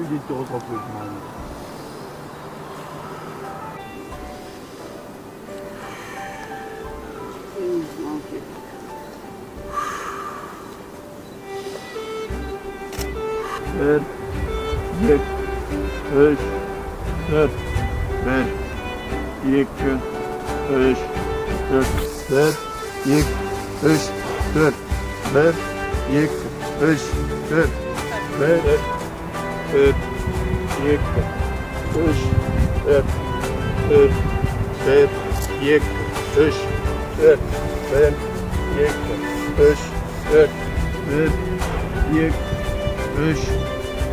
Gitti o topluyorsun abi. Bir, iki, üç, dört, bir, iki, üç, dört, bir, iki, üç, dört, bir, iki, üç, dört, bir, dört, iki, üç, dört, bir, iki, üç, dört, bir, iki, üç, dört, bir, iki, üç,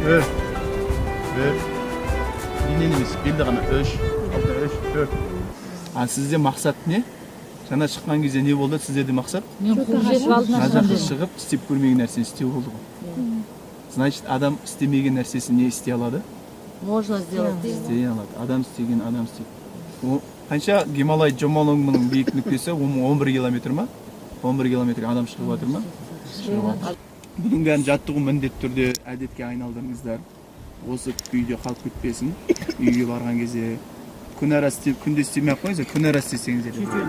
dört, bir, dinlenimiz bildi ғана үш, алты, үш, төрт. А сізде мақсат не? Жаңа шыққан кезде не болды? Сіздерде мақсат? Мен қуып жетіп алдым. Мына жаққа шығып, істеп көрмеген нәрсені істеу болды ғой. Значит, адам істемеген нәрсесін не істей алады? Можно сделать. Істей алады. Адам істеген, адам істейді. Қанша Гималай Джомолонгның биік нүктесі? 11 километр ма? 11 километрге адам шығып жатыр ма? Бұның бәрін жаттығу міндетті түрде әдетке айналдырыңыздар. Осы күйде қалып кетпесін. Үйге барған кезде күнде істемей ақ қойыңыздар, күн ара істесеңіздер. Жетеді.